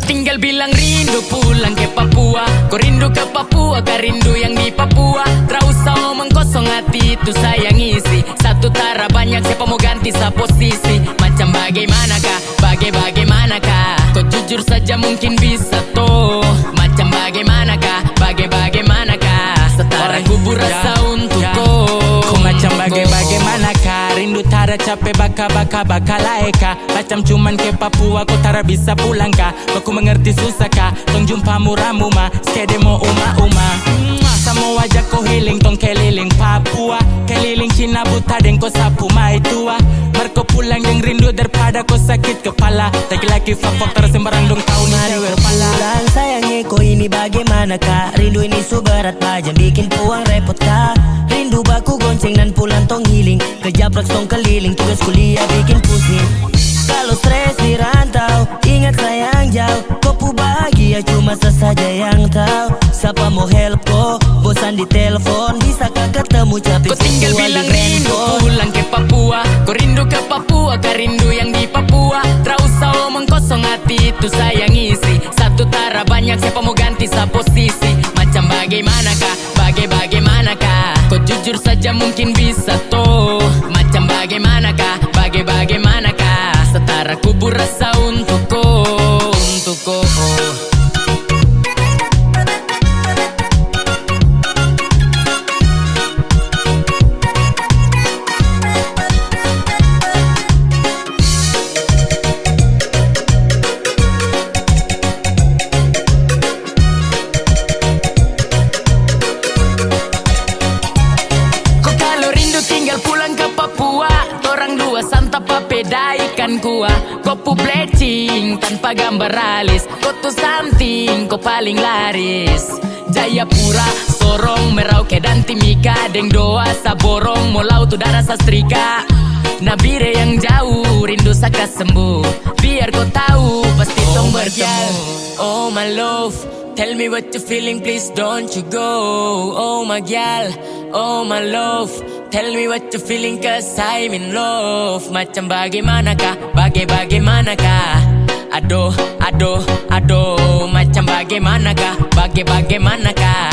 tinggal bilang rindu pulang ke Papua. Kau rindu ke Papua, kau rindu yang di Papua. Tak usah omong kosong, hati itu saya ngisi. Satu tara banyak, siapa mau ganti sa posisi. Macam bagaimanakah, bagaimanakah. Kau jujur saja mungkin bisa toh. Macam bagaimanakah, bagaimanakah. Setara kubur rasa untuk kau. Kau macam bagaimanakah. Rindu tara capek baka laeka. Macam cuman ke Papua, kau tara bisa pulang kah. Aku mengerti susah kah. Tong jumpa muramu ma, skede mo uma. Sama wajah kau healing, tong keliling Papua. Keliling Cina buta dan kau sapu mai tua. Marco pulang yang rindu daripada kau sakit kepala. Laki-laki fak terus sembarang dong tahu ni cewek pala. Pulang sayangnya kau ini bagaimanakah. Rindu ini subarat pajam bikin puang repot kah. Rindu baku gonceng dan pulang tong healing. Kejaprak tong keliling, tugas kuliah bikin pusing. Kalau stres di rantau, ingat sayang jauh. Kau bahagia cuma sesaja yang tahu. Siapa mau help kau, bosan di telepon. Bisakah ketemu capek. Kau tinggal bilang rindu pulang ke Papua. Kau rindu ke Papua, kau rindu yang di Papua. Tak usah omong kosong, hati itu saya ngisi. Satu tara banyak, siapa mau ganti sa posisi. Macam bagaimanakah, bagaimanakah. Kau jujur saja mungkin bisa toh. Macam bagaimanakah, bagaimanakah. Setara kubur rasa untuk kau, untuk kau. Beda ikan kuah, kopu blecing tanpa gambar alis. Kau tuh something, kau paling laris. Jayapura, Sorong, Merauke dan Timika. Deng doa saborong, Molau tuh darah sastrika. Nabire yang jauh, rindu saka sembuh. Biar kau tahu, pasti tong bertemu. Oh my love, tell me what you feeling, please don't you go. Oh my gal, oh my love, tell me what you feeling cause I'm in love. Macam bagaimanakah, bagaimanakah. Aduh, aduh, aduh. Macam bagaimanakah, bagaimanakah.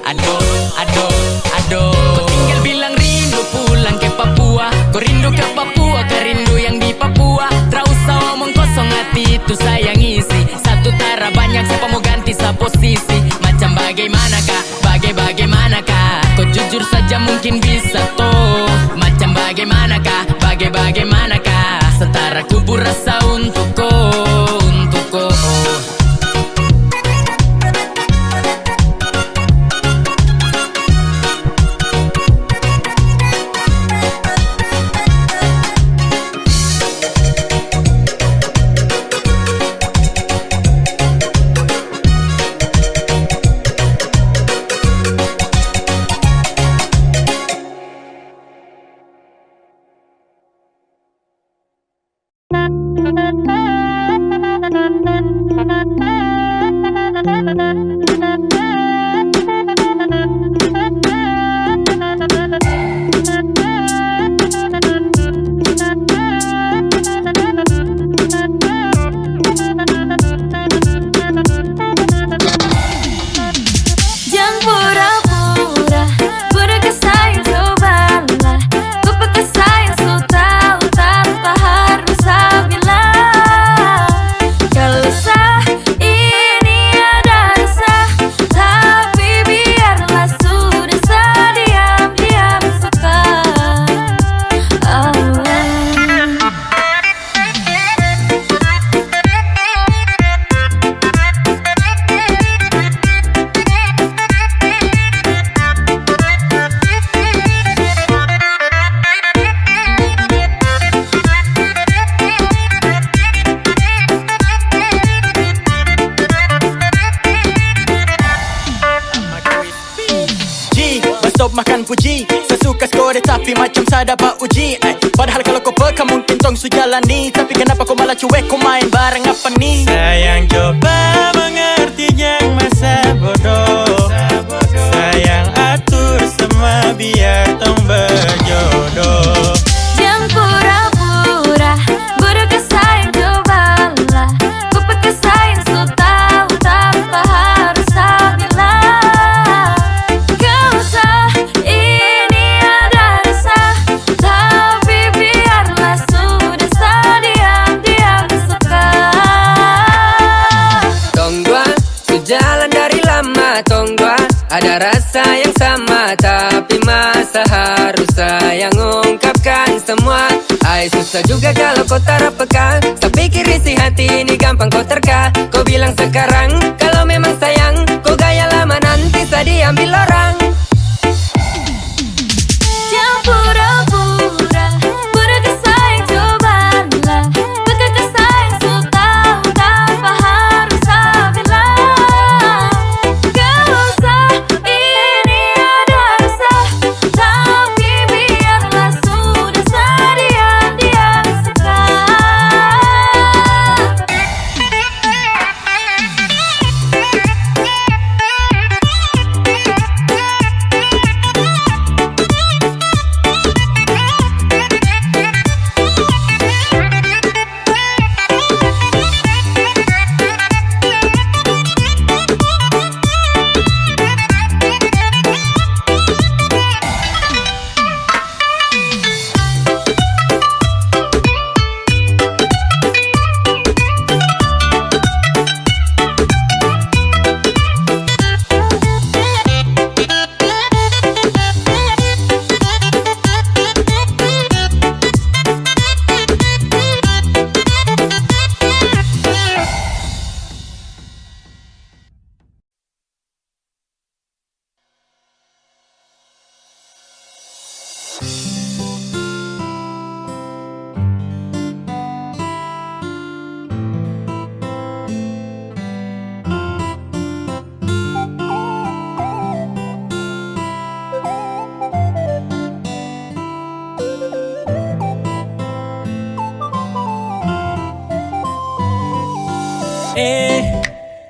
Aduh, aduh, aduh. Kau tinggal bilang rindu pulang ke Papua. Kau rindu ke Papua, kau rindu yang di Papua. Tak usah omong kosong, hati itu saya ngisi. Satu tara banyak, siapa mau ganti sa posisi. Macam bagaimanakah, bagaimanakah. Kau jujur saja mungkin bisa toh. Macam bagaimanakah, bagaimanakah. Setara kubur rasa untuk kau, untuk kau. Makan puji, sesuka skor tapi macam saya dapat uji. Padahal kalau kau peka mungkin tong su jalani. Tapi kenapa kau malah cuek, kau main bareng apa nih? Sayang coba mengerti yang masa bodoh. Sayang atur semua biar tong berjodoh. Yang pura-pura, bodoh ke sayang cobalah. Ku pakai sayang sultan. Ada rasa yang sama tapi masa harus saya ungkapkan semua. Ay susah juga kalau kau tak peka. Saya pikir isi hati ini gampang kau terka. Kau bilang sekarang kalau memang sayang, kau gaya lama nanti saya diambil orang. Jangan pura-pura, pura kesayang cobalah. Bukan kesayang so tahu tanpa harus saya bilang. Gak usah ini ada rasa, tapi biarlah sudah sedian dia sekarang.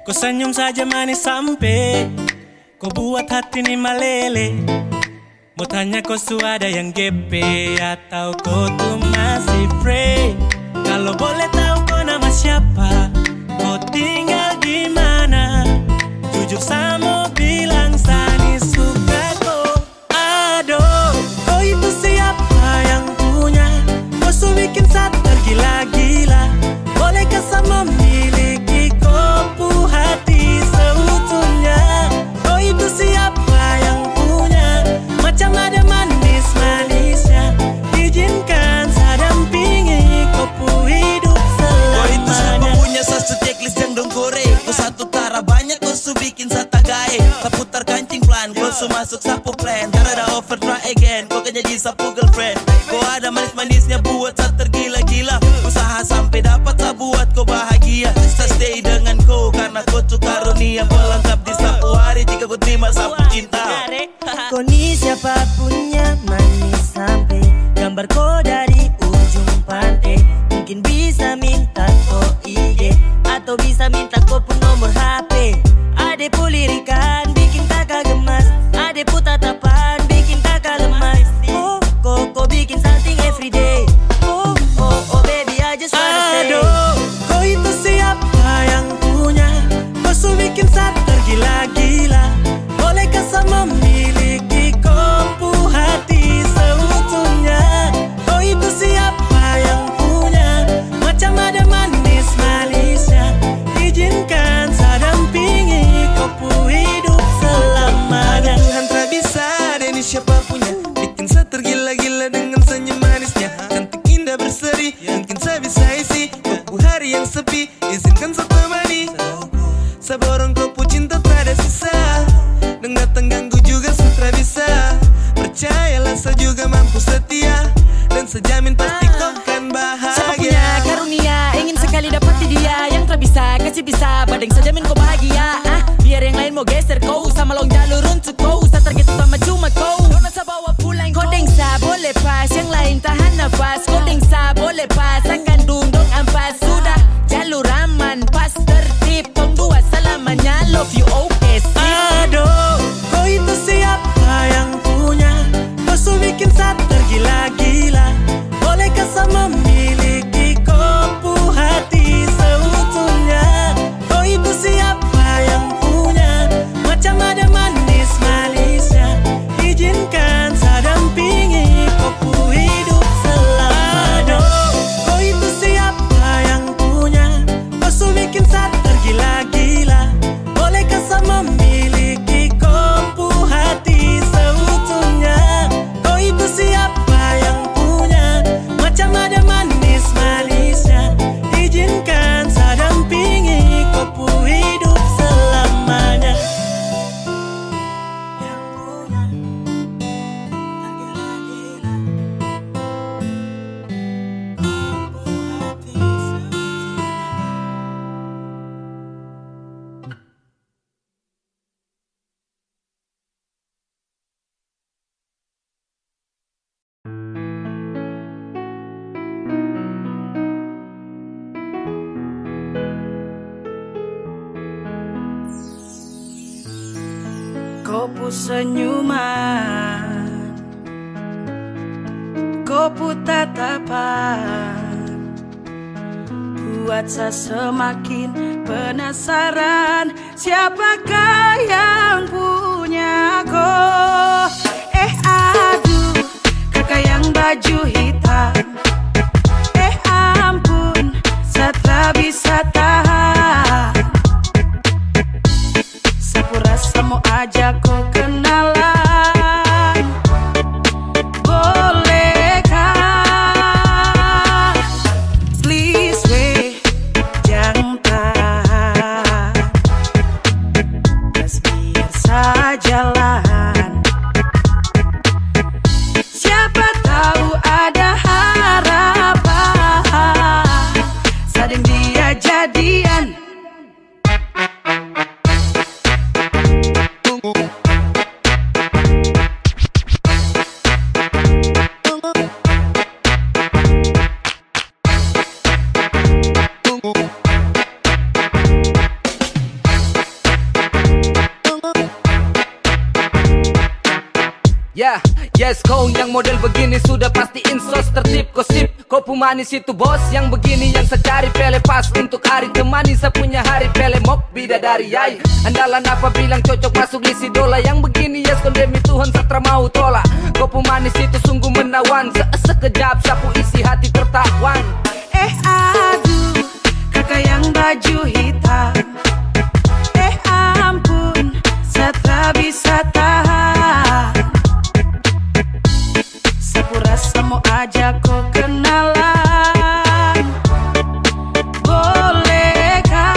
Kau senyum saja manis sampai kau buat hati ini meleleh. Mau tanya kau sudah yang GP atau kau tuh masih free? Kalau boleh tahu kau nama siapa, kau tinggal di mana? Jujur sama bilang Sani suka kau. Aduh, kau itu siapa yang punya? Kau su bikin saya tergila-gila. Bolehkah saya memiliki kopu hati seutuhnya? Kau itu siapa yang punya? Macam ada manis-manisnya. Izinkan saya dampingi kopu hidup selamanya. Kau itu siapa punya satu checklist yang dong kore. Kau satu tara banyak kau su bikin saya tagae. Saya putar kancing plan, kau su masuk sapu plan. Cara ada offer try again, kau kan jadi sapu girlfriend. Kau ada manis-manisnya buat saya tergila-gila. Usaha sampai dapat saya buat kau bahagia. Saya stay dengan kau karena kau tuh karunia pelengkap di sapu hari jika kau terima sapu cinta. Kau ni siapa punya manis sampai gambar kau dari ujung pantai. Mungkin bisa minta kau IG atau bisa minta kau pun nomor HP. Ade pu lirikan bikin kakak gemas, ade pu tatapan bikin kakak lemas. Kau bikin something everyday. Oh baby I just wanna say. Aduh, kau itu siapa yang punya? Kau su bikin saya tergila-gila. Bolehkah saya memiliki kopu hati seutuhnya? Kau itu siapa yang punya? Macam ada manis-manisnya. Izinkan saya dampingi kopu hidup selamanya. Tuhan tak bisa ada ini siapa punya. Bikin saya tergila-gila dengan senyum manisnya. Cantik indah berseri, mungkin saya bisa isi kopu hari yang sepi. Izinkan saya temani. Saya borong kopu cinta tak ada sisa. Dan datang ganggu juga sutra bisa. Percayalah saya juga mampu setia. Dan sejamin pasti kau kan bahagia. Siapa punya karunia ingin sekali dapati dia. Yang tak bisa kasih bisa badeng sejamin kau bahagia. Biar yang lain mau geser kau sama long jalur untuk kau. Saya target utama cuma kau. Dona saya bawa pulang kau. Kodeng saya boleh pas, yang lain tahan nafas. Kodeng saya boleh pas, akan dundung ampas. Sudah jalur aman, pas tertib. Tong dua selamanya, love you okay sip. Aduh, kau itu siapa yang punya? Kau su bikin saya tergila-gila. Bolehkah saya memiliki kopu hati seutuhnya? Kau itu siapa yang punya? Macam ada manis-manisnya. Izinkan saya dampingi kopu hidup selamanya. Aduh, kau itu Kopu senyuman, kopu tatapan, buat saya semakin penasaran, siapakah yang punya kau. Aduh, kakak yang baju hitam, ampun, saya tak bisa tahan. Sapu rasa mau ajak kau kenalan, bolehkah? Please weh, jangan tahan, biar saya jalan. Siapa tahu ada harapan, sading dia jadian. Yeah, yes kau yang model begini sudah pasti insos tertib gosip. Kopu manis itu bos yang begini yang saya cari. Pele pas untuk hari temani saya punya hari. Pele mok bidadari yai, andalan apa bilang cocok masuk list idola. Yang begini yes kondemi Tuhan satra mau tolak. Kopu manis itu sungguh menawan, sekejap sapu isi hati tertawan. Aduh, kakak yang baju hitam, ampun, saya tak bisa tahan. Sapu rasa mau ajak kau kenalan, bolehkah?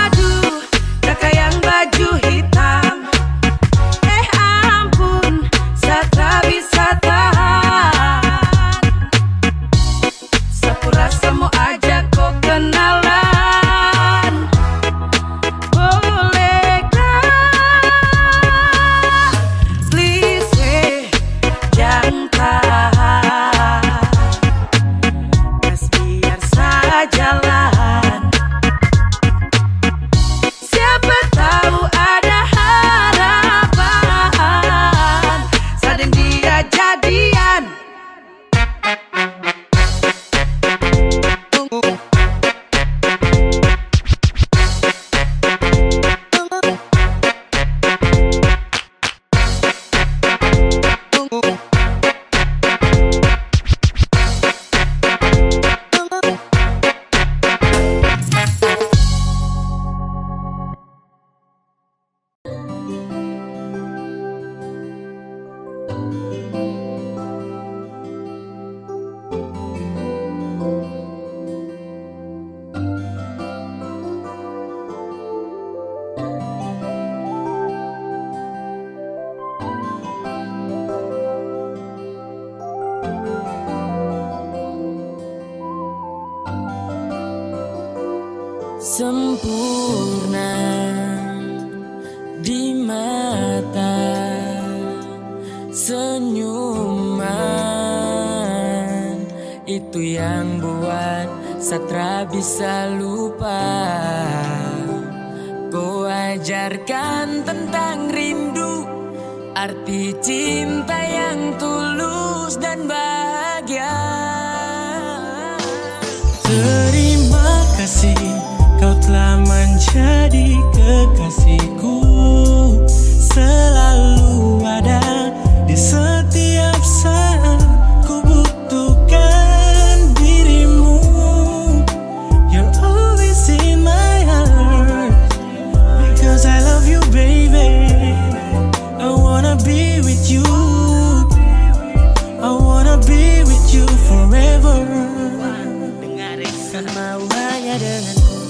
Aduh, kakak yang baju hitam, ampun, saya tak bisa tahan. Sapu rasa mau ajak kau kenalan, bolehkah? Please weh, jangan tahan, biar saya jalan. Siapa tahu ada harapan, sading dia jadian. Sempurna di mata, senyuman itu yang buat satra bisa lupa. Kau ajarkan tentang rindu, arti cinta yang tulus dan bahagia. Terima kasih, kau telah menjadi kekasihku. Selalu ada di setiap saat ku butuhkan dirimu. You're always in my heart, because I love you baby. I wanna be with you, I wanna be with you forever. Mau hanya denganku,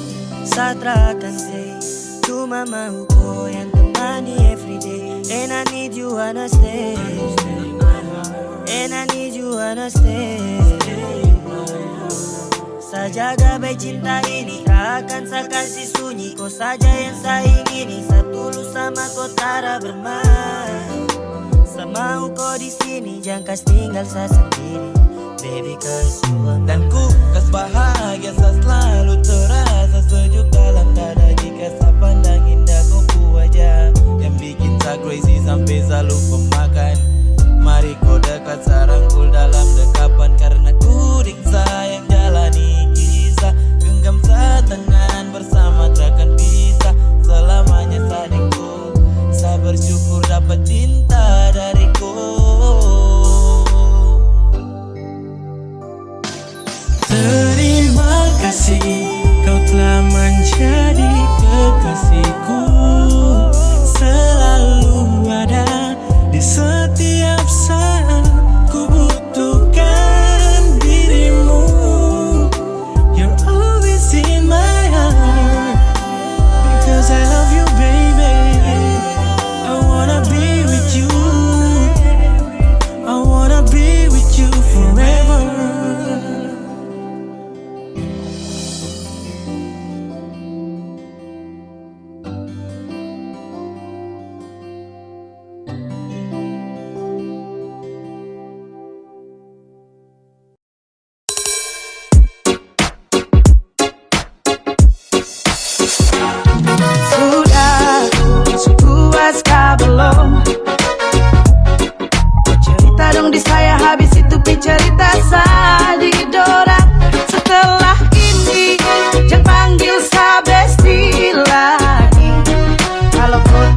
satra akan stay. Cuma mau kau yang temani everyday. And I need you wanna stay, and I need you wanna stay. Saya jaga baik cinta ini, tak akan saya kasih sunyi. Kau saja yang saya ingini, saya tulus sama kau tara bermain. Saya mau kau di sini, jangan kas tinggal saya sendiri. Baby cause you are Dan ku kas bahagia, saya selalu terasa sejuk dalam dada. Jika saya pandang indah kau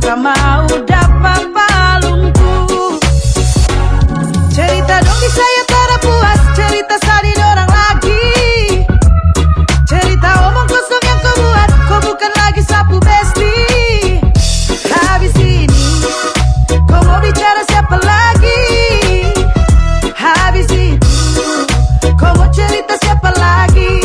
tak mau dapat palungku. Cerita dong di saya tak puas, cerita sadin orang lagi. Cerita omong kosong yang kau buat, kau bukan lagi sapu besti. Habis ini kau mau bicara siapa lagi? Habis itu kau mau cerita siapa lagi?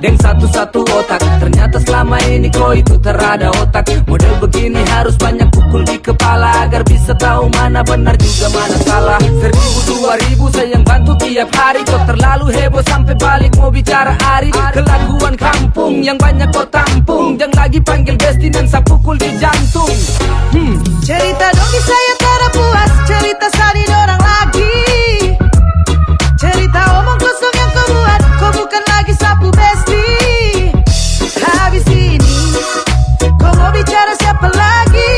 Deng satu-satu otak, ternyata selama ini kau itu terada otak. Model begini harus banyak pukul di kepala agar bisa tahu mana benar juga mana salah. 1000-2000 saya yang bantu tiap hari, kau terlalu heboh sampai balik mau bicara Ari. Kelakuan kampung yang banyak kau tampung, yang lagi panggil besti dan saya pukul di jantung. Cerita dong di saya tak puas, cerita sadin orang lagi. Cerita omong kosong yang kau buat, kau bukan lagi sapu besti. Habis ini kau mau bicara siapa lagi?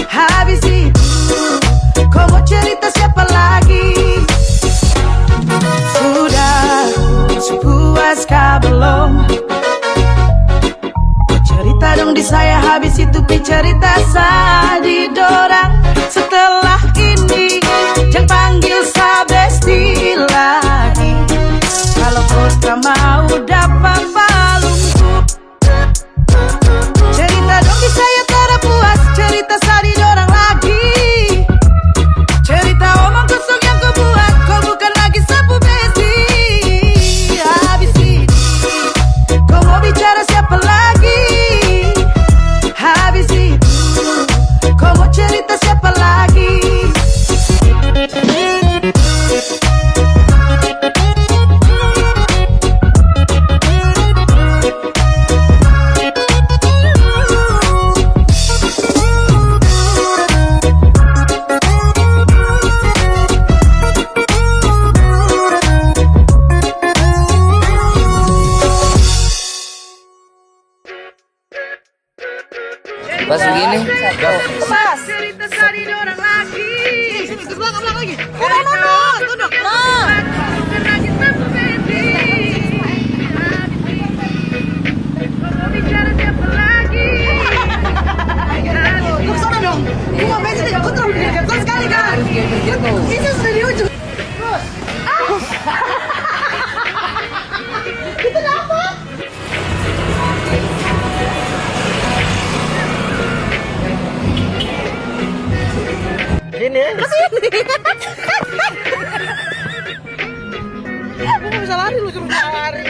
Habis itu kau mau cerita siapa lagi? Sudah sepuaskah belum? Cerita dong di saya, habis itu cerita sadin orang. Setelah ini jangan panggil sabesti lagi. Kalau kau tak mau dapat palungku. Cerita dong di saya tak puas, cerita sadin orang lagi. Cerita omong kosong yang kau buat, kau bukan lagi sapu besi. Habis ini kau mau bicara siapa lagi? Habis itu kau mau cerita siapa lagi? Pas begini. Pas. Cerita sadin orang lagi. Ke belakang lagi. Duduk. Bukan lagi sapu besi. Mau bicara siapa lagi? Lu kesana dong. Gua mau bensin aja. Gua terlalu dekat sekali kan. Itu sudah di ujung. Terus. Itu apa? Kesini. Lu gak bisa lari, lu cuma lari.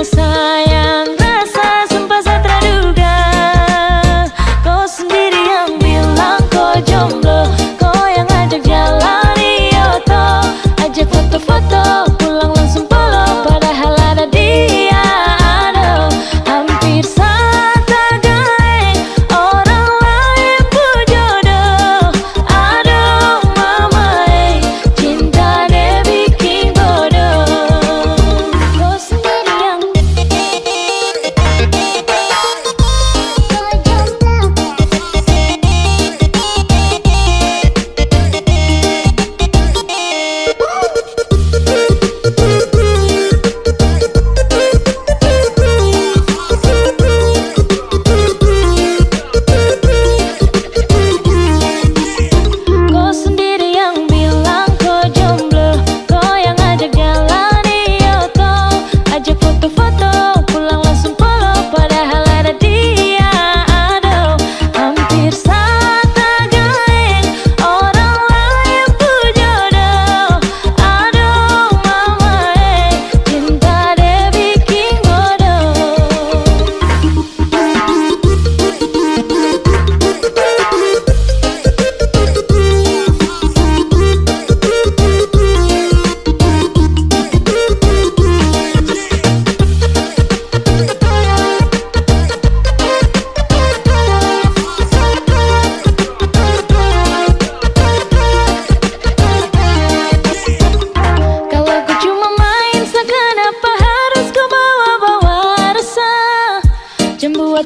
Sayang rasa sumpah tak terduga.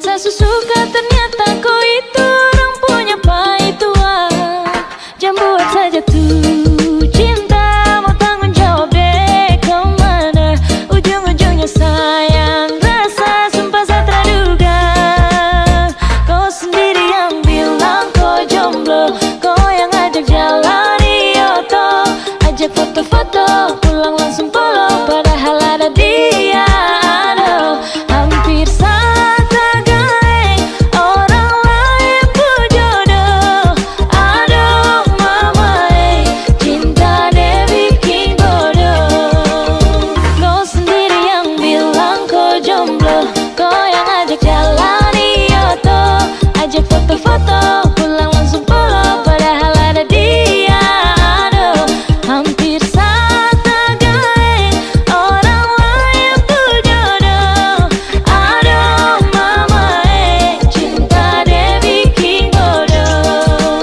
rasa suka ternyata kau itu orang punya pai tua. Jangan buat saja tuh cinta mau tanggung jawab deh kemana ujung-ujungnya sayang rasa sumpah saya terduga. Kau sendiri yang bilang kau jomblo, kau yang ajak jalan di Oto, ajak foto-foto pulang langsung polo padahal ada dia. Aduh, hampir salah tergaeng orang lain pun jodoh. Aduh mama cinta deh bikin bodoh. Kau sendiri yang bilang kau jomblo, kau yang ajak jalan di Oto, ajak foto-foto pulang langsung polo padahal ada dia. Aduh, hampir salah tergaeng orang lain pun jodoh. Aduh mama cinta deh bikin bodoh.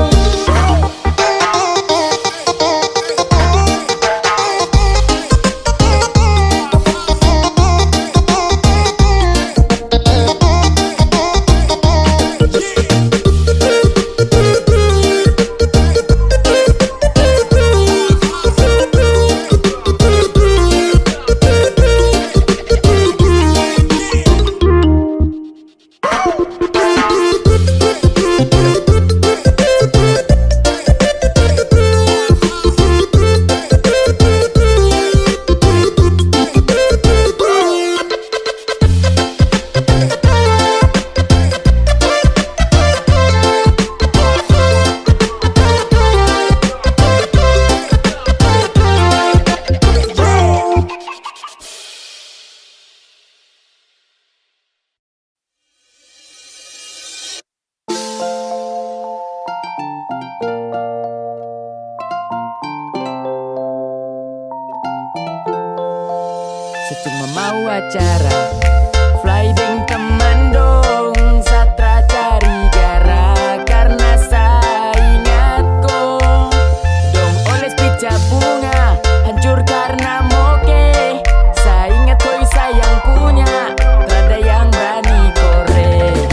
Saya cuma mau acara fly deng teman dong, Satra cari gara karena saya ingat kau. Dong oles pica bunga hancur karena moke. Saya ingat kau sayang punya, ada yang berani korek.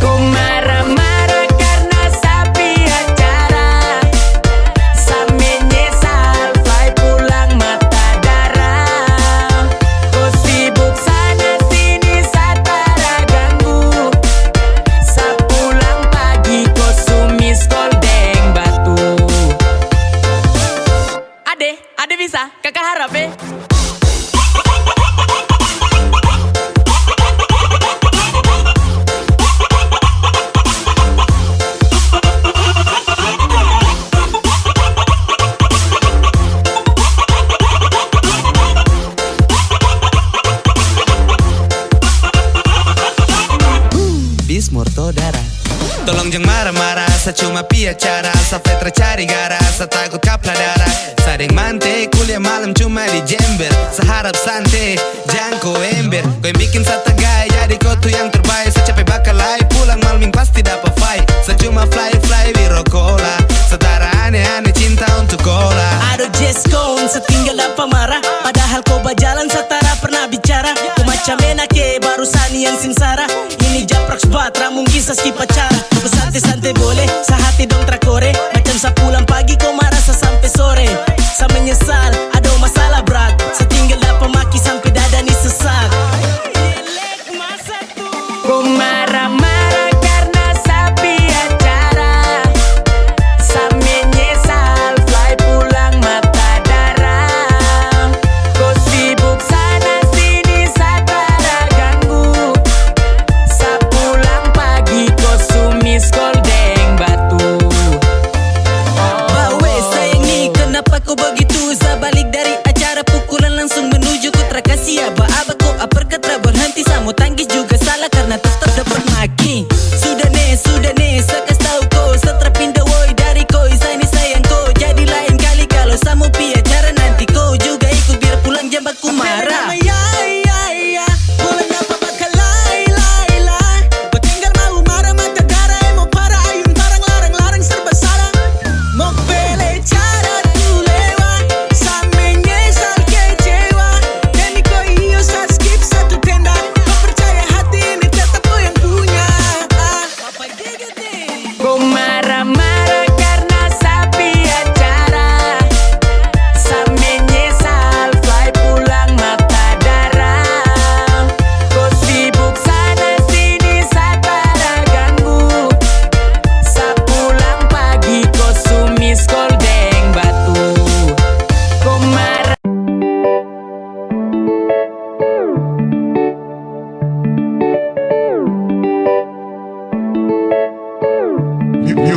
Kau marah-marah karena sapi acara, saya menyesal fly pulang mata darah. Kau sibuk sana sini saya tara ganggu, saya pulang pagi kau sumis kol deng batu. Ade bisa kakak harap Bis morto darah. Tolong jangan marah-marah, saya cuma pi acara, saya Petra cari gara, saya takut kapla darah. Saya deng mante, kuliah malam cuma di Jember, saya harap santai, jangan kau ember. Kau yang bikin saya tegai, jadi kau tuh yang terbaik. Saya capek bakal live, pulang malam pasti dapat fight. Saya cuma fly biro cola, setara aneh-aneh cinta untuk cola. Aduh just gone, setinggal dapat marah, padahal kau berjalan setara pernah bicara. Kau macam enake, baru sani yang singsara. Ini japrak sebatra, mungkin saski pacara. Kau santai-santai boleh, sehati dong trakore. Macam sa pulang pagi, kau marah sa sampai sore. Sa menyesal, ada masalah berat, setinggal dapat maki sampai dada ni sesak. Kau marah-marah karena sapi acara, saya menyesal fly pulang mata darah. Kau sibuk sana sini saya tara ganggu, saya pulang pagi kau sumis kol deng batu.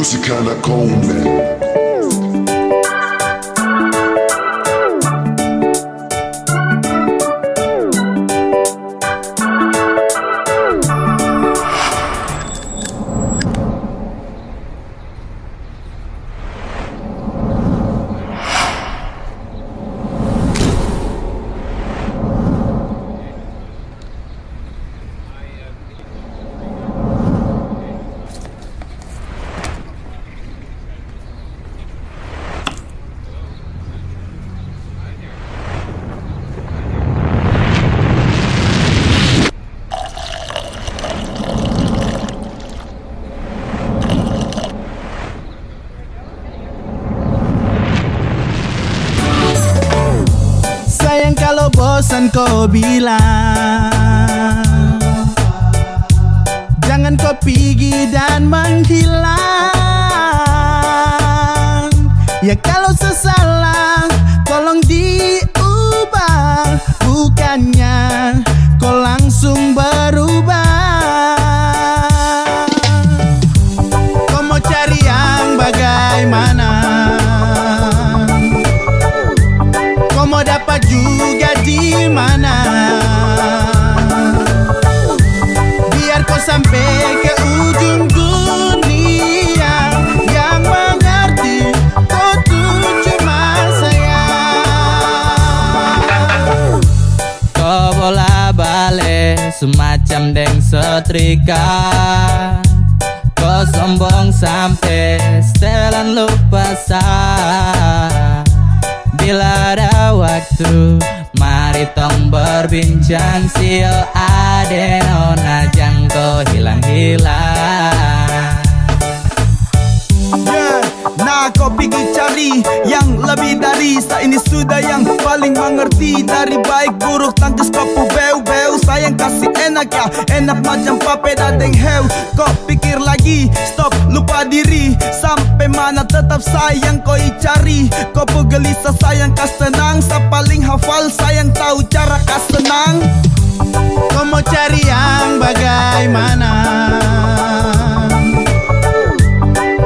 Music anak komen. Sayang kalau bosan kau bilang, jangan kau pergi dan menghilang. Ya kalau sesalah tolong diubah, bukannya kau langsung berubah. Kau mau cari yang bagaimana? Kau mau dapat juga di mana? Biar kau sampai ke ujung dunia, yang mengerti kau tuh cuma saya. Kau bola balik semacam deng setrika. Kau sombong sampai setelan lupa sah. Bila ada waktu, mari tong berbincang. Sio adeno najang kau hilang-hilang. Yeah, nah kau pergi cari yang lebih dari saya ini sudah yang paling mengerti. Dari baik buruk tangkis papu beu-beu. Sayang kasih enak ya, enak macam papeda deng heu. Kau pikir lagi, stop lupa diri. Sampai mana tetap sayang kau cari. Kau gelisah sayang kas tenang. Sa paling hafal sayang tahu cara kas senang. Kau mau cari yang bagaimana?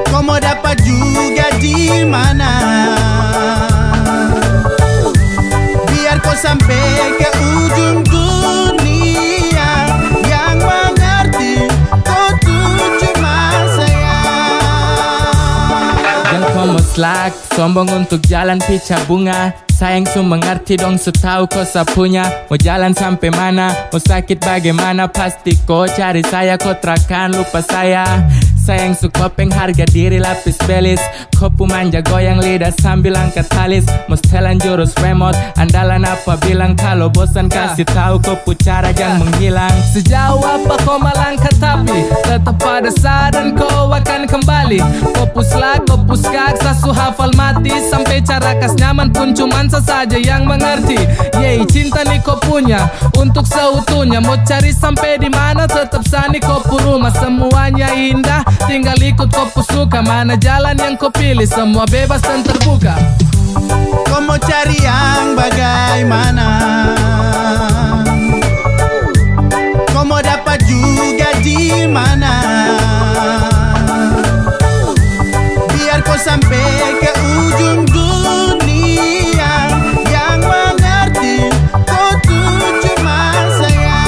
Kau mau dapat juga di mana? Biar kau sampai ke ujung dunia, yang mengerti kau tuh cuma saya. Jangan kau muslak, sombong untuk jalan pica bunga. Sayang su mengerti dong, su tahu kau sapunya. Mau jalan sampai mana, mau sakit bagaimana, pasti kau cari saya. Kau terakan lupa saya. Sayang su kopeng harga diri lapis belis. Kopu manja goyang lidah sambil angkat talis. Mau setelan jurus remote, andalan apa bilang. Kalau bosan kasih tahu kopu cara jangan menghilang. Sejauh apa kau melangkah tapi tetap pada saat dan kau akan kembali. Kopus lak, kopus kak, sasu hafal mati. Sampai cara kas nyaman pun cuman sesaja yang mengerti. Yey, cinta nih kau punya untuk seutuhnya. Mau cari sampai di mana tetap sani kopu rumah. Semuanya indah, tinggal ikut kopu suka. Mana jalan yang kau pilih, semua bebas dan terbuka. Kau mau cari yang bagaimana? Kau mau dapat juga di mana? Biar kau sampai ke ujung dunia, yang mengerti kau tuh cuma saya.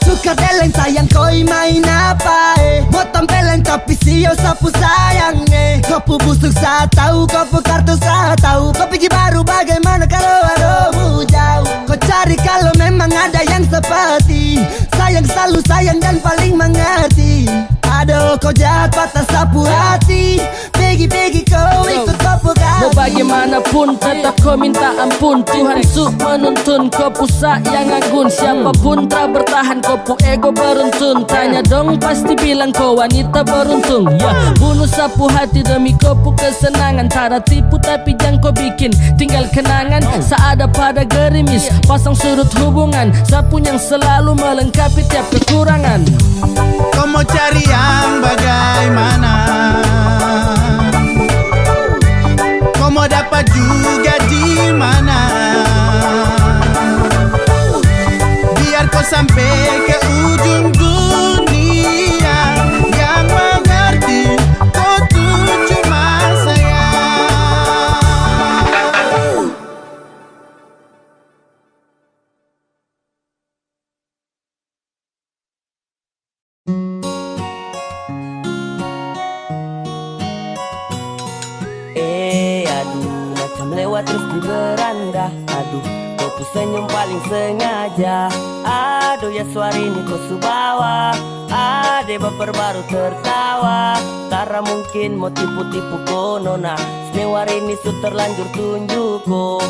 Suka deleng sayang koi main apa Mau tampelen tapi sio sapu sayang Kopu busuk saya tahu, kopu kartu saya tahu. Kau pergi baru bagaimana kalau aduhmu jauh. Kau cari kalau memang ada yang seperti sayang, selalu sayang dan paling mengerti. Aduh kau jahat patah sapu hati. Pergi-pergi kau ikut kopu kami. Mau bagaimanapun tetap kau minta ampun. Tuhan su menuntun kopu yang agun. Siapapun tak bertahan kopu ego beruntun. Tanya dong pasti bilang kau wanita beruntung. Ya bunuh sapu hati demi kopu kesenangan. Cara tipu tapi jangan kau bikin tinggal kenangan. Seada pada gerimis pasang surut hubungan. Sapu yang selalu melengkapi tiap kekurangan. Kau mau cari yang bagaimana? Kau mau dapat juga di mana? Biar kau sampai ke ujung dunia, yang berdua terus di beranda. Aduh, kau tuh senyum paling sengaja. Aduh ya suara ini kau subawa. Ade baper baru tertawa. Tara mungkin mau tipu-tipu ko nona. Snewar ini su terlanjur tunjuk ko.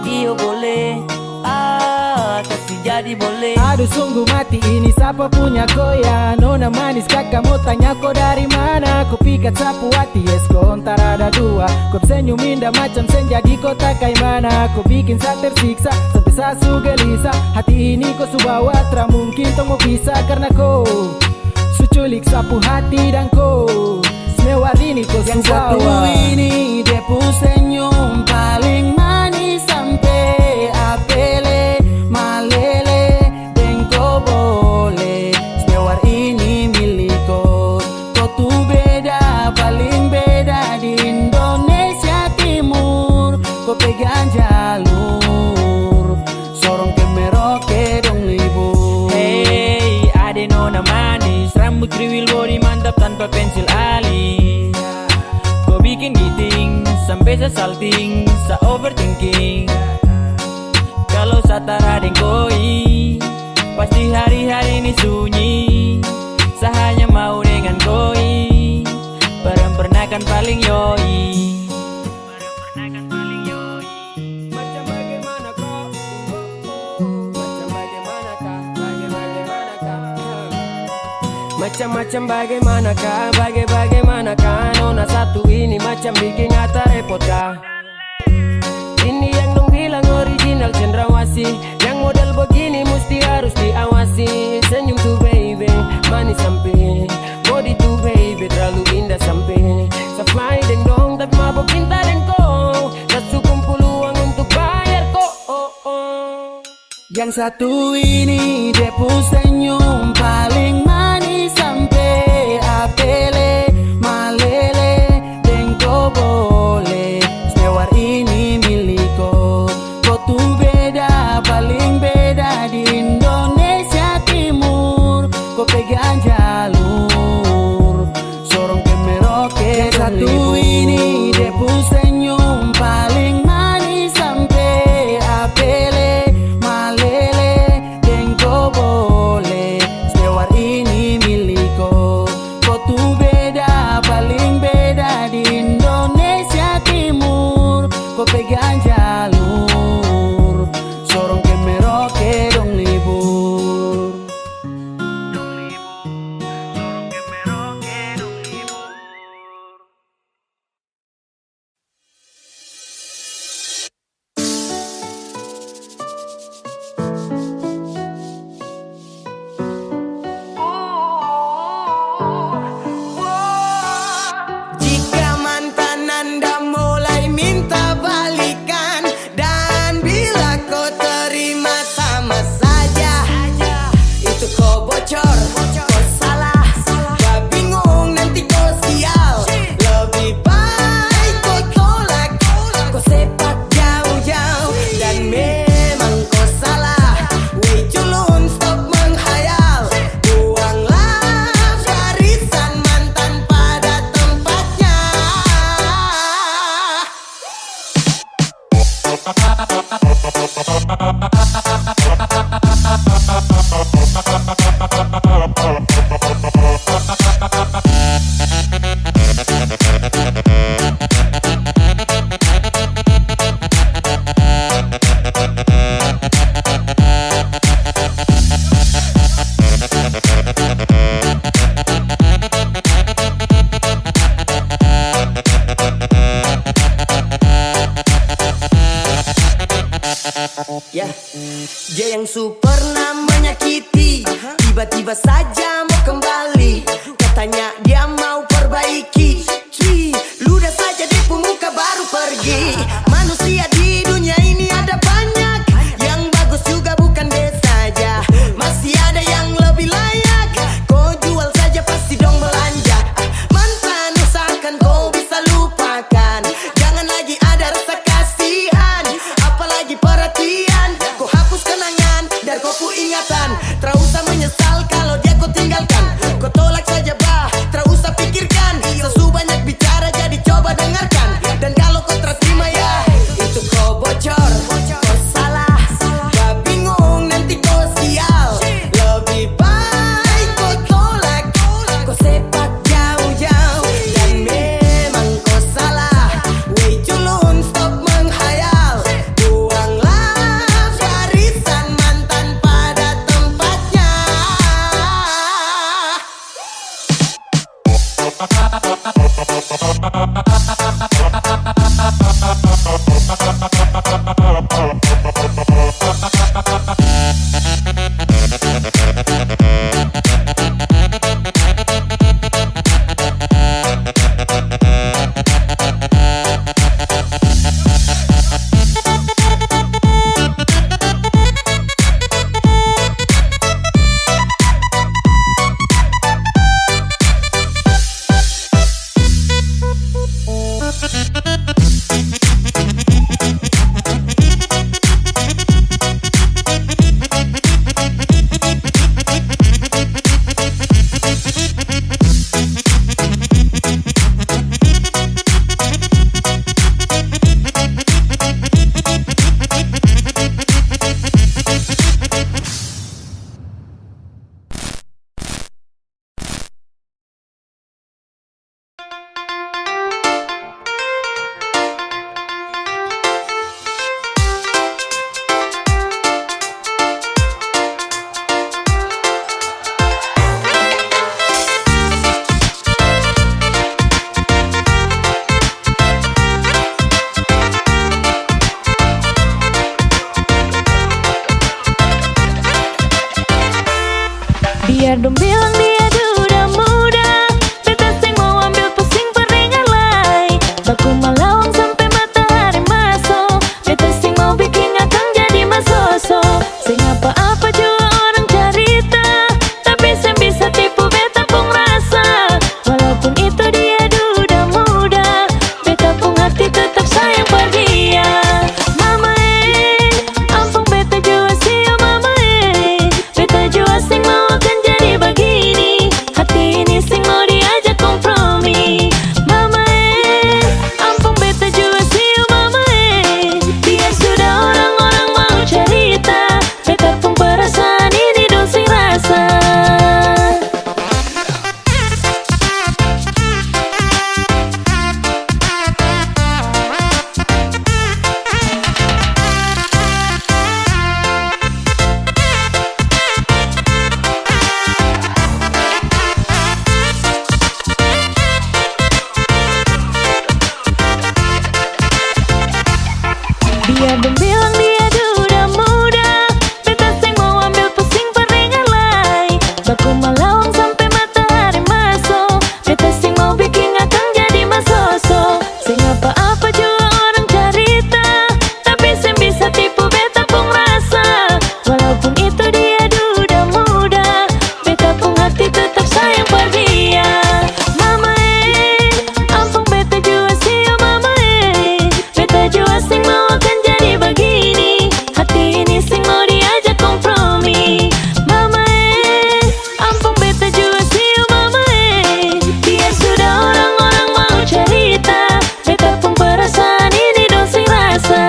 Iyo boleh. Kasih jadi boleh. Aduh sungguh mati ini siapa punya koya. Nona manis kakak mau tanya kau dari mana. Kau pikat sapu hati yes kau ontar ada dua. Kau senyum indah macam senja di kota kayak mana. Kau bikin saya tersiksa sampai saya su gelisah. Hati ini kau su bawa tra mungkin tong mau bisa. Karena kau su culik sapu hati dan kau semewar ini kau su bawa. Yang satu ini dia pu senyum paling manis sampai apele. Pegang jalur sorong ke Merauke dong libur. Hey, ade nona manis, rambut kriwil body mantap tanpa pensil alis. Kau bikin giting sampai sa salting, sa overthinking. Kalau sa tara deng koi, pasti hari-hari ini sunyi. Sa hanya mau dengan koi, perem-pernakan paling yoi. Macam-macam bagaimanakah nona satu ini macam bikin ata repot kah. Ini yang dong bilang original cendrawasih. Yang model begini mesti harus diawasi. Senyum tuh baby, manis sampai body tuh baby, terlalu indah sampai Safai deng dong tapi mabok cinta dan kau. Tak cukup peluang untuk bayar kok. Yang satu ini dia pu senyum paling manis sampai apele malele deng kau boleh. Semewar ini milik kau. Kau tuh beda paling beda di Indonesia Timur. Kau pegang jalur sorong ke Merauke. Yang satu ini dia pu senyum paling manis sampai apele. Kau pegang jalur sorong ke Merauke dong libur. Sorong ke Merauke dong libur. Jika mantan Anda mulai minta balikan, dan bila kau terima sama saja, itu kau bocor, kau salah, kau bingung nanti kau sial. Lebih baik kau tolak, kau sepak jauh-jauh. Dan memang kau salah, wey culun stop menghayal. Buanglah barisan mantan pada tempatnya. Ya, dia yang super pernah menyakiti, tiba-tiba saja mau kembali. Katanya dia mau perbaiki. Cuy, ludah saja di pemuka baru pergi. Manusia di dunia ini ada banyak, yang bagus juga bukan dia saja. Masih ada yang lebih layak, kau jual saja pasti dong belanja. Mantan usahakan kau bisa lupakan, jangan lagi ada rasa kasihan, apalagi perhatian. Kau hapus kenangan dari kau pu ingatan. Tak usah menyesal kalau dia kau tinggalkan. Kau tolak saja bah, tak usah pikirkan. Sesu banyak bicara jadi coba dengarkan. Dan kalau kau tak terima Biar dong bilang dia duda muda, beta sing mau ambil pusing peringalai. Baku malawang sampai matahari masuk, beta sing mau bikin akang jadi masoso. Sing apa-apa juga orang cerita, tapi sing bisa tipu beta pun rasa. Walaupun itu dia duda muda, beta pun hati tetap sayang pada dia. Mama ampun beta jua sih mama beta jua sing mau akan jadi begini. Hati ini sing mau diajak kompromi. Mama ampun beta jua sih mama biar sudah orang-orang mau cerita, beta pun perasaan ini dong sing rasa. Biar dong bilang dia duda muda, beta sing mau ambil pusing peringalai. Baku malawang sampai matahari masuk, beta sing mau bikin akang jadi masoso. Sing apa-apa juga orang cerita, tapi sing bisa tipu beta pun rasa. Walaupun itu dia duda muda, beta pun hati tetap sayang pada dia. Mama ampun beta jua sih mama beta jua sing mau akan jadi begini. Hati ini sing mau diajak kompromi. Mama ampun beta jua sih mama biar sudah orang-orang mau cerita, beta pun perasaan ini dong sing rasa.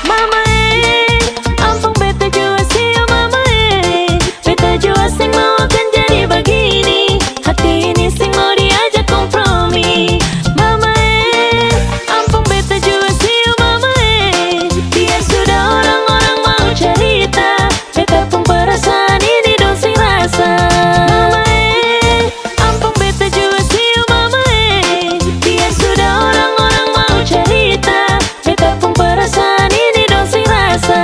Mama ampun beta jua sih mama beta jua sing mau akan jadi begini. Hati ini sing mau diajak kompromi. Mama ampun beta jua sih mama biar sudah orang-orang mau cerita, beta pun perasaan ini dong sing rasa. Mama ampun beta jua sih mama biar sudah orang-orang mau cerita, beta pun perasaan ini dong sing rasa.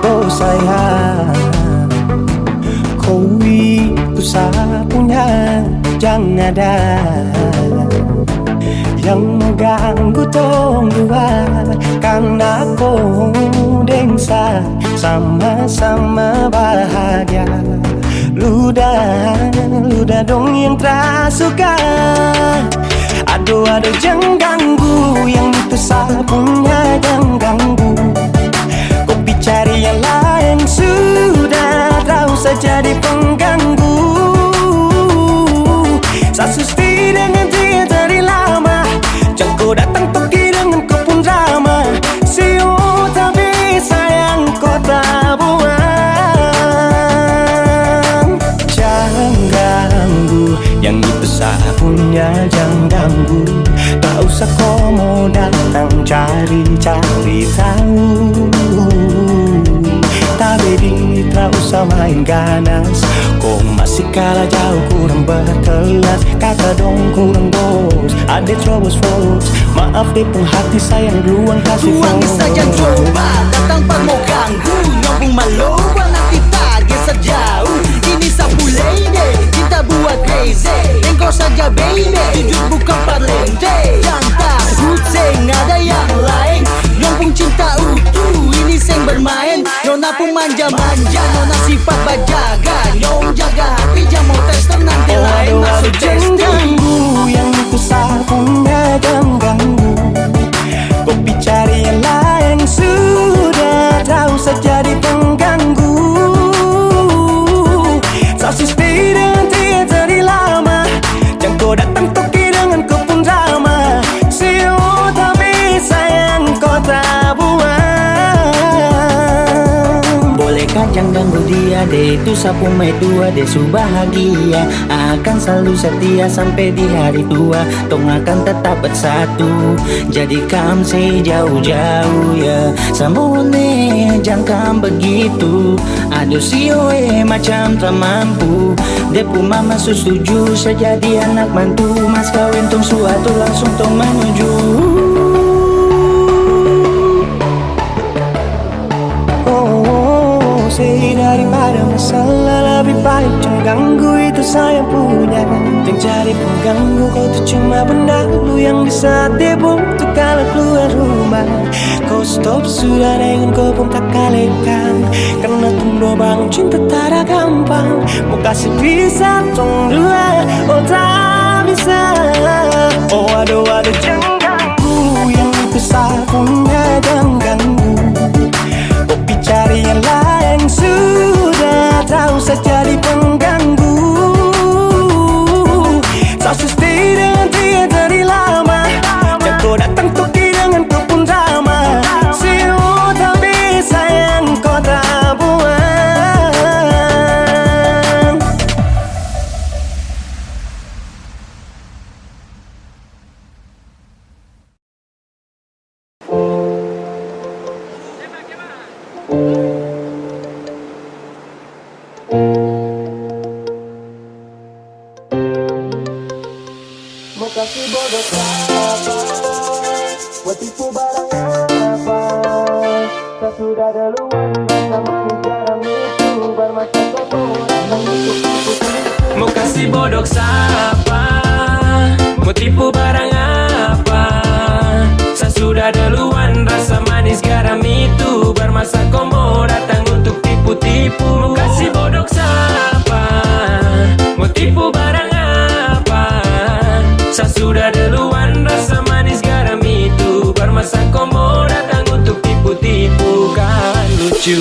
Oh sayang, kau itu satunya yang ada, yang mengganggu tong dua. Karena kau dengsa sama-sama bahagia. Ludah dong yang tersuka. Aduh jangan ganggu, yang itu sapunya jangan ganggu. Kopi cari yang lain sudah, tak usah jadi pengganggu. Sasusti dengan dia dari lama, jangan kau datang pergi dengan kau pun drama. Siu tapi sayang kau tak buang. Jangan ganggu, yang itu sapunya jangan ganggu. Tak usah kau mau datang cari-cari tahu. Tapi tak usah main ganas, kau masih kalah jauh kurang berkelas. Kata dong kurang dos, ada troubles folks. Maaf deh pun hati sayang duluan kasih Tuang phone. saja coba datang pak mau ganggu, nyambung malu nanti target sejauh. Ini sapu lady, cinta buat crazy, engkau saja baby. manja-manja nona sifat bajaga Nyong jaga hati jamu tes tenang lain masuk jangan ganggu yang ku punya jangan ganggu. Kopi cari yang lain sudah tahu saja di pengganggu. Saksi stay dengan dia dari lama. Jangan kau datang toki dengan kau pun drama. Siu tapi sayang kau tak buang. Bolehkah jangan ganggu dia deh, itu sapu mai tua deh su bahagia. Akan selalu setia sampai di hari tua. Tong akan tetap bersatu. Jadi kam say jauh-jauh ya. Samone jangan begitu. Aduh sioe macam tak mampu. Depu mama setuju saya jadi anak mantu. Mas kawin tong suatu langsung tong menuju. Daripada masalah lebih baik jangan ganggu, itu saya punya. Jangan cari pengganggu, kau tuh cuma benda lu yang bisa tipu tuh kalau keluar rumah. Kau stop sudah dengan kau pun tak kalekan. Karena tunggu bangun cinta tak ada gampang. Mau kasih bisa tong dua, oh tak bisa. Oh aduh jangan ganggu, yang itu saya punya jangan ganggu. Kopi cari yang lain sudah tahu saja di pengganggu. Sasu stay dengan dia dari lama. Jangan kau datang toki dengan kau pun drama. Siu tapi sayang kau tak buang. Mau kasih bodoh apa? Buat tipu barang apa? Tak sudah duluan sama garam itu bermata kotor. Mau kasih bodoh siapa? Mau tipu barang apa? Saya sudah duluan, rasa manis garam itu bermasa komo datang untuk tipu-tipu. Mau kasih bodoh siapa? Mau tipu barang apa? Saya sudah duluan, rasa manis garam itu bermasa komo datang untuk tipu-tipu. Kan lucu.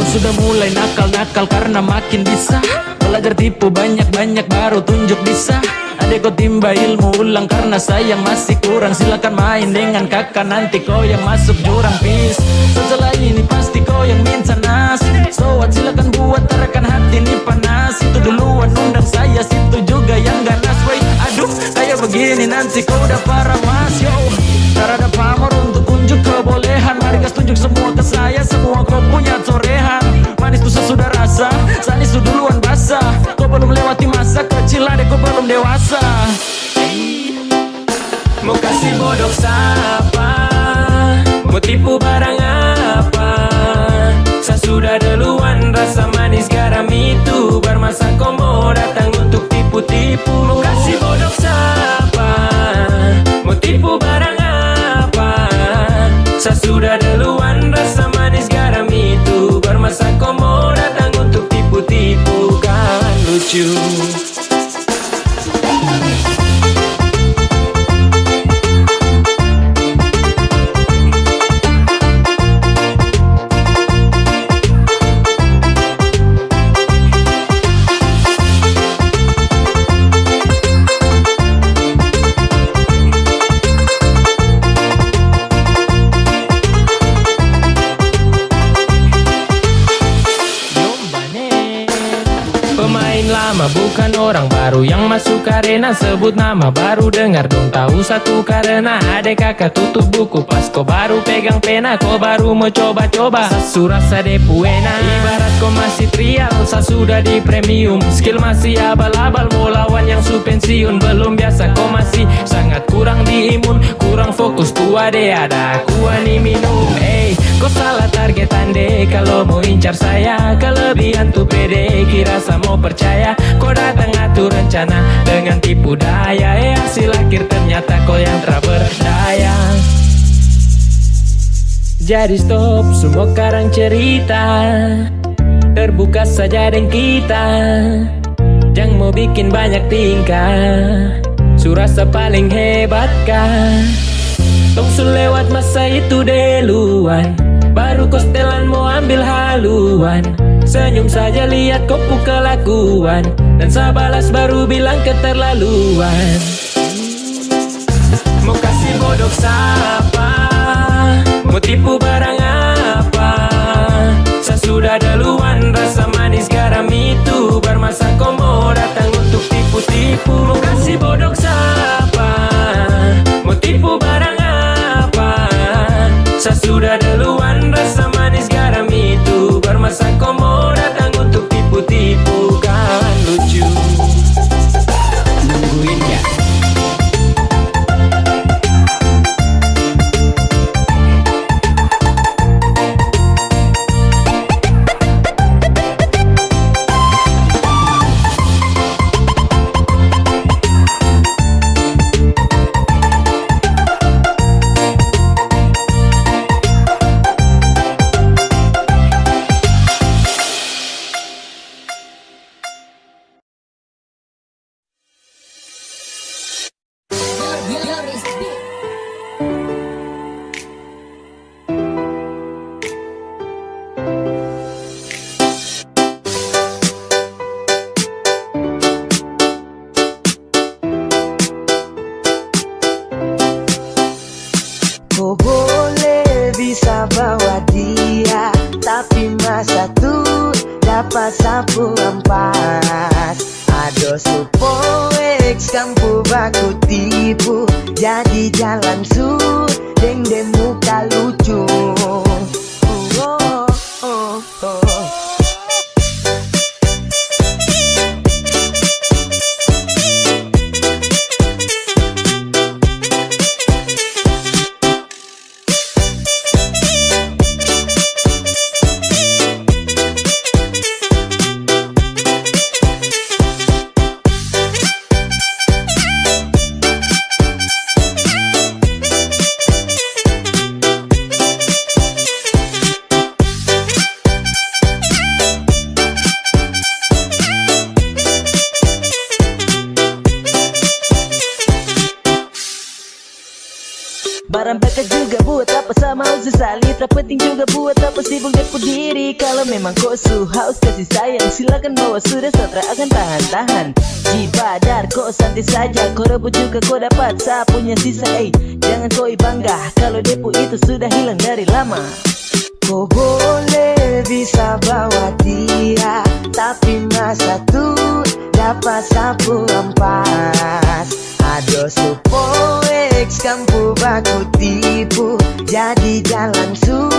Sudah mulai nakal-nakal karena makin bisa. Belajar tipu banyak-banyak baru tunjuk bisa. Adek kau timba ilmu ulang karena sayang masih kurang. Silakan main dengan kakak nanti kau yang masuk jurang pis. Setelah ini pasti kau yang minta nas. So what silakan buat tarakan hati ini panas. Itu duluan undang saya, situ juga yang ganas. Wait aduh kayak begini nanti kau udah parah mas yo. Cara ada pamor untuk unjuk kebolehan. Mari gas tunjuk semua ke saya, semua kau punya torehan. Manis tuh sesudah rasa, sanis tuh duluan basah. Kau belum lewati masa kecil, adek kau belum dewasa. Mau kasih bodoh siapa? Mau tipu barang apa? Saya sudah duluan, rasa manis garam itu bermasa komo datang untuk tipu-tipu. Mau kasih bodoh siapa? Mau tipu barang apa? Saya sudah duluan, rasa manis garam itu bermasa komo datang untuk tipu-tipu. Kan lucu. baru yang masuk arena, sebut nama baru dengar dong tahu satu karena adek kakak tutup buku pas kau baru pegang pena, kau baru mau coba-coba sasu rasa depu enak. Ibarat kau masih trial, sa sudah di premium, skill masih abal-abal, mau lawan yang su pensiun. Belum biasa kau masih sangat kurang di imun, kurang fokus tua deh ada aku ani minum. Kau salah targetan deh kalau mau incar saya, kelebihan tuh pede kira sa mau percaya. Kau datang atur rencana dengan tipu daya, hasil akhir ternyata kau yang tak berdaya. Jadi stop semua karang cerita, terbuka saja dengan kita, jangan mau bikin banyak tingkah, su rasa paling hebat kah? Tong su lewat masa itu duluan, baru kau setelan mau ambil haluan. Senyum saja lihat kau kelakuan, dan saya balas baru bilang keterlaluan. Mau kasih bodoh siapa, mau tipu barang apa, saya sudah duluan, rasa manis garam itu bermasa kau mau datang untuk tipu-tipu. Mau kasih bodoh siapa, mau tipu barang apa, saya sudah duluan, rasa manis garam itu bermasa kau mau datang untuk tipu-tipu. Kan lucu nungguin ya. Kau boleh bisa bawa dia, tapi masa tu dapat sapu ampas. Ado supoeks kampu baku tipu, jadi jalan su deng muka lucu. Barang bakal juga buat apa sama sesali, tak penting juga buat apa sibuk depu diri. Kalau memang kau su haus kasih sayang, silakan bawa sudah, Satra akan tahan-tahan. Jibadar kau santai saja, kau rebut juga kau dapat, saya punya sisa. Jangan kau bangga kalau depu itu sudah hilang dari lama. Kau boleh bisa bawa dia, tapi masa tu dapat sapu ampas. Ado supoeks kampu baku tipu, jadi jalan su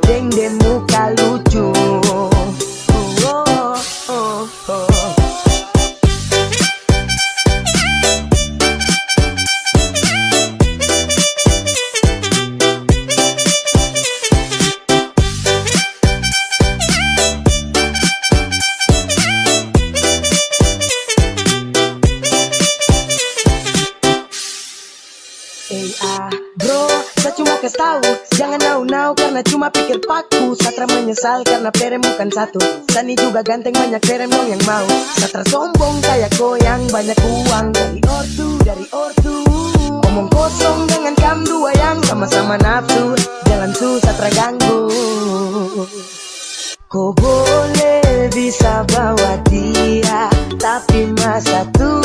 deng muka lucu. Bro, saya cuma kasih tahu, jangan nau-nau karena cuma pikir paku. Satra menyesal karena perem bukan satu, Sani juga ganteng banyak perem dong yang mau. Satra sombong kayak goyang banyak uang dari ortu. Omong kosong dengan kam dua yang sama-sama nafsu, jalan su Satra ganggu. Kau boleh bisa bawa dia, tapi masa tu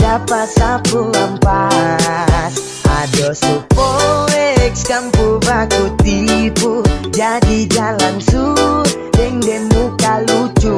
dapat sapu ampas. Ado supoeks kampu baku tipu, jadi jalan su deng muka lucu.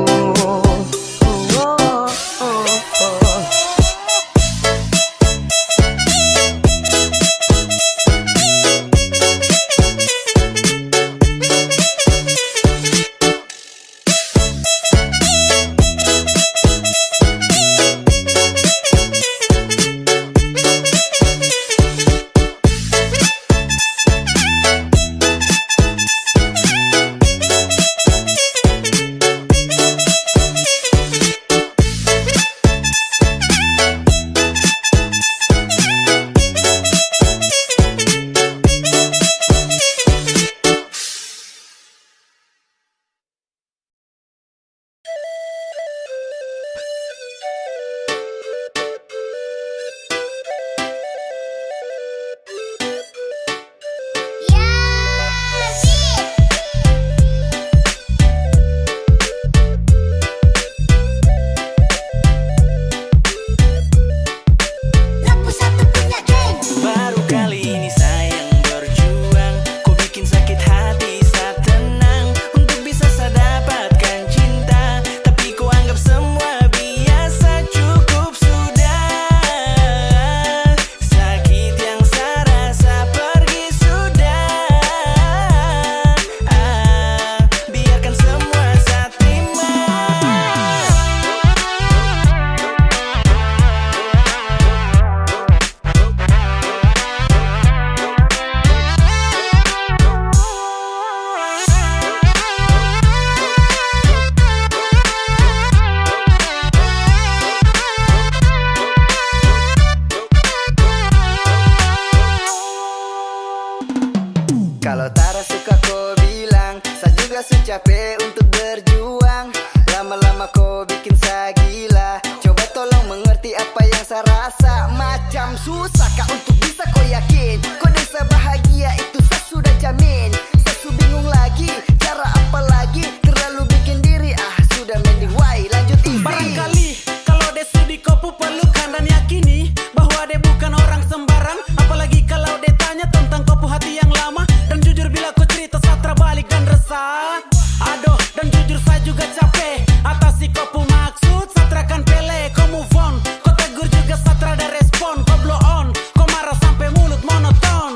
su capek untuk berjuang. Lama-lama kau bikin saya gila. Coba tolong mengerti apa yang saya rasa. Macam susah kah untuk bisa kau yakin. Kau desa bahagia itu saya sudah jamin. Saya su bingung lagi, cara apa lagi. Terlalu bikin diri, sudah mending why lanjut easy. Barangkali kalau desu di kopu pelukan dan yakini bahwa dia bukan orang sembarang. Apalagi kalau dia tanya tentang kopu hati yang lama. Dan jujur bila kau cerita satra balik dan resah. Aduh, dan jujur saya juga capek atasi kopu maksud satra kan pele. Kau move on, kau tegur juga satra ada respon. Kau blow on, kau marah sampai mulut monoton.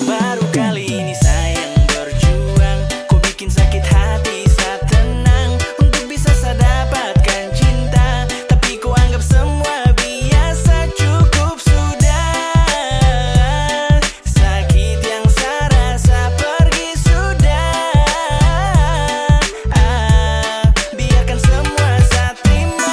Baru kali ini saya yang berjuang. Kau bikin sakit hati saat tenang. Untuk bisa saya dapatkan cinta, tapi kau anggap semua biasa, cukup sudah. Sakit yang saya rasa pergi sudah. Biarkan semua saya terima.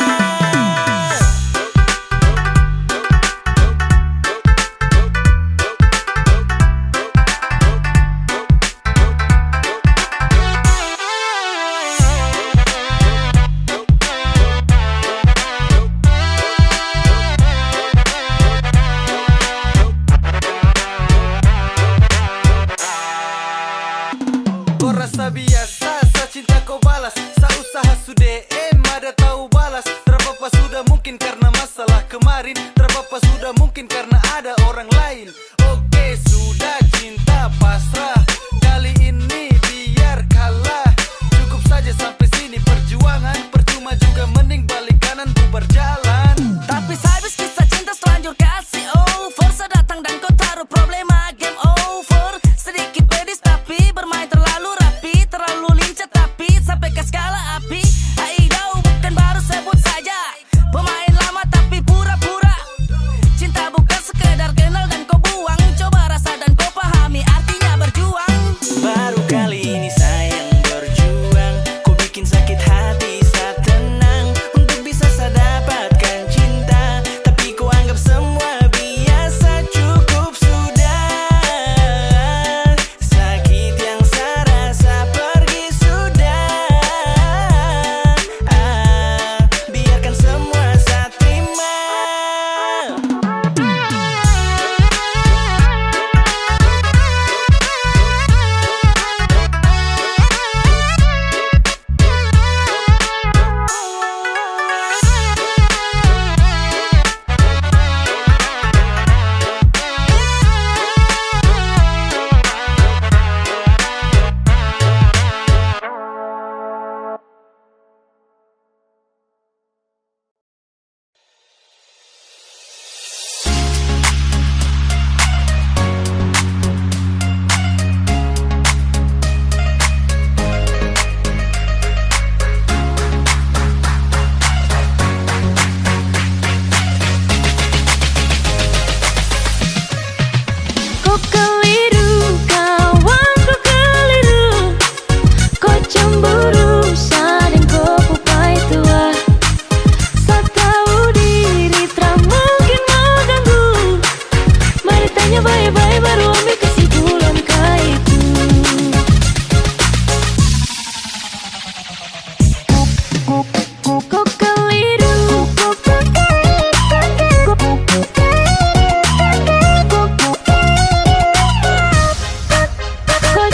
Kau rasa biasa, sa cinta kau balas. Sa usaha sudah ada tahu balas. Terpapa sudah mungkin karena masalah kemarin. Terpapa sudah mungkin karena ada orang lain. Oke sudah cinta pasrah. Kali ini biar kalah. Cukup saja sampai sini perjuangan. Percuma juga mending balik kanan ku berjalan. Tapi sehabis kisah cinta selanjur kasih over. Saya datang dan kau taruh problema game over. Sedikit pedis tapi bermain terlalu rapi. Terlalu lincah tapi sampai ke skala api. Aidau bukan baru sebut saja. Pemain lama tapi pura-pura. Cinta bukan sekedar kenal dan kau buang. Coba rasa dan kau pahami artinya berjuang. Baru kali ini saya yang berjuang. Kau bikin sakit hati saat tenang. Untuk bisa saya dapatkan cinta, tapi kau anggap semua biasa, cukup sudah. Sakit yang saya rasa pergi sudah. Biarkan semua saya terima. Kau keliru, kawan kau keliru. Kau cemburu, sadeng kau pupai tua. Sa tahu diri tak mungkin mau ganggu. Mari tanya baik-baik baru ambil kesimpulan kah itu. Kau keliru, kau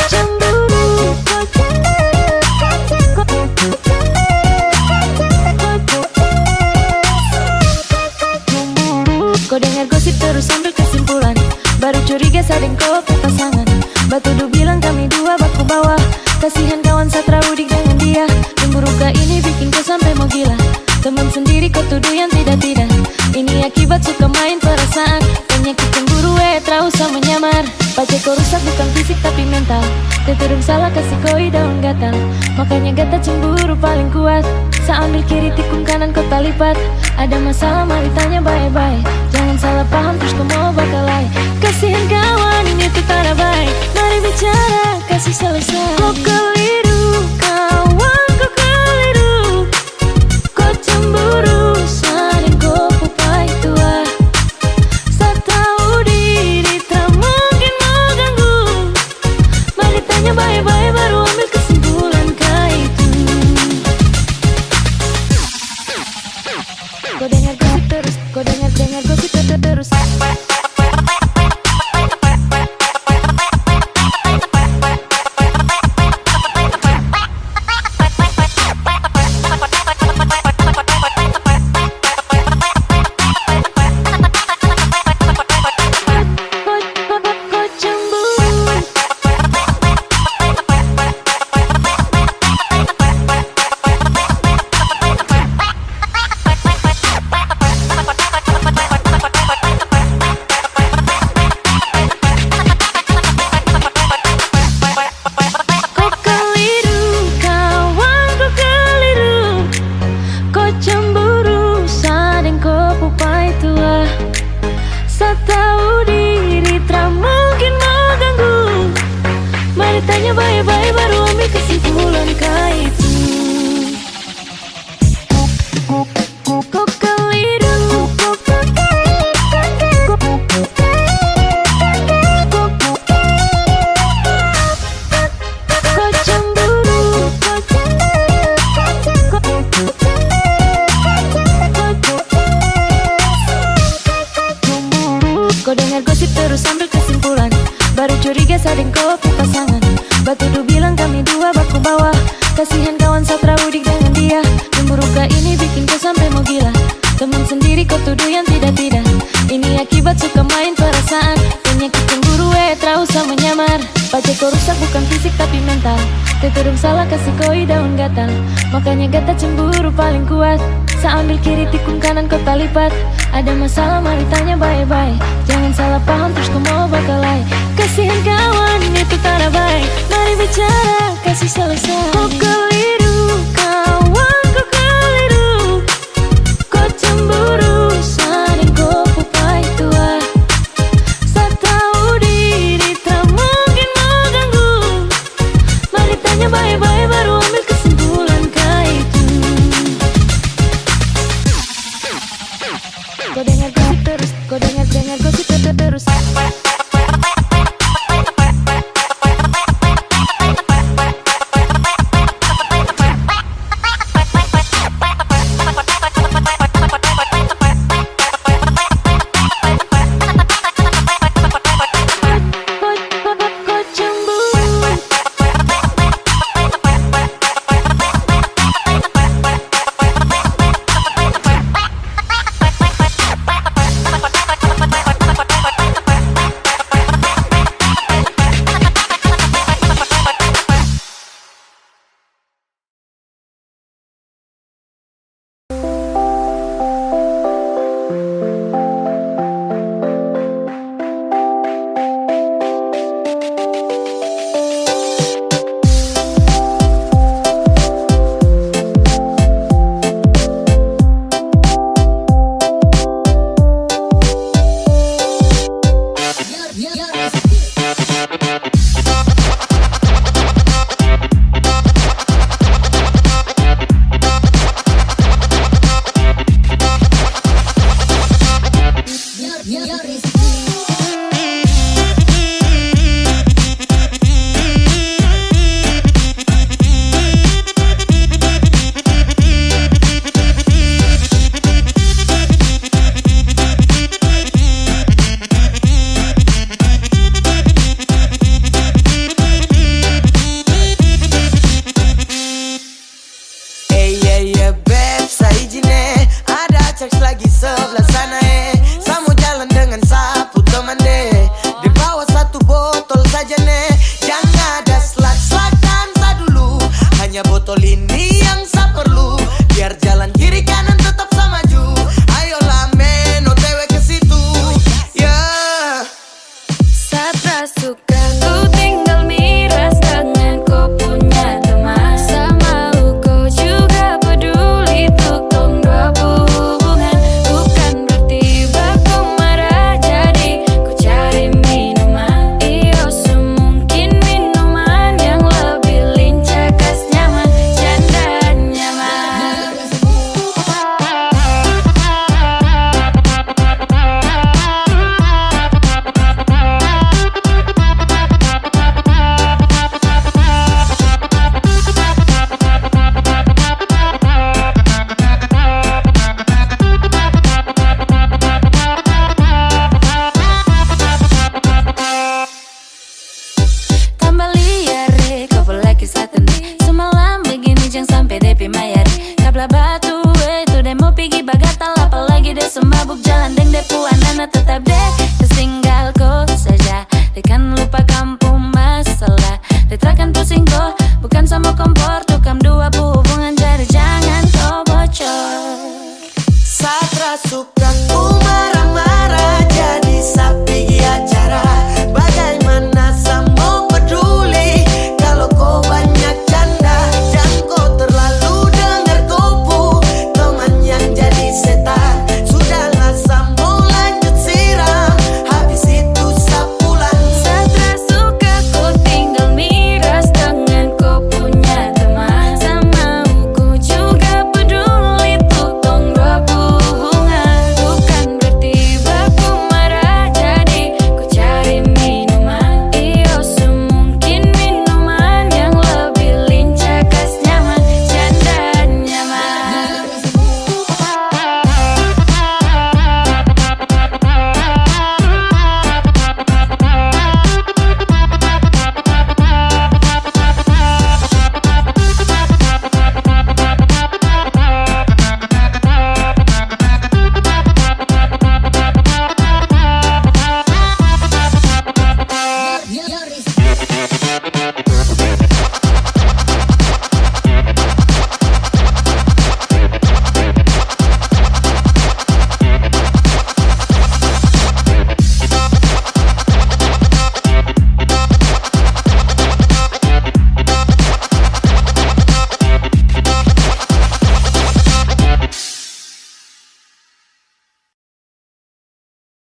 cemburu, kau dengar gosip terus ambil kesimpulan. Baru curiga sadeng kau ke pasangan. Batu du bilang kami dua baku bawah. Kasihan kawan satra udik dengan dia. Cemburu kah ini bikin kau sampai mau gila. Teman sendiri kau tuduh yang tidak-tidak. Ini akibat suka main perasaan. Penyakit cemburu terus sama nyamar. Pacar kau rusak bukan fisik tapi mental. Tertuduh salah kasih koi daun gatal. Makanya gata cemburu paling kuat. Sa ambil kiri tikung kanan kau talipat. Ada masalah mari tanya baik-baik. Jangan salah paham terus kau mau bakalai. Kasihan kawan ini tuh tak baik. Mari bicara kasih selesai. Kau keliru, kawan kau keliru. Kau cemburu, sadeng kau pupai tua. Sa tahu diri tak mungkin mau ganggu. Mari tanya baik-baik baru ambil kesimpulan kah gosip terus ambil kesimpulan. Baru curiga sadeng kau ke pasangan. Batu du bilang kami dua baku bawah. Kasihan kawan Satra udik dengan dia. Cemburu kah ini bikin kau sampai mau gila. Teman sendiri kau tuduh yang tidak-tidak. Ini akibat suka main perasaan. Penyakit cemburu terus sama nyamar. Pajak kau rusak bukan fisik tapi mental. Tetedung salah kasih koi daun gatal. Makanya gata cemburu paling kuat. Sa ambil kiri tikung kanan kau talipat. Ada masalah mari tanya baik-baik. Jangan salah paham terus kau mau bakalai. Kasihan kawan itu tak baik. Mari bicara kasih selesai.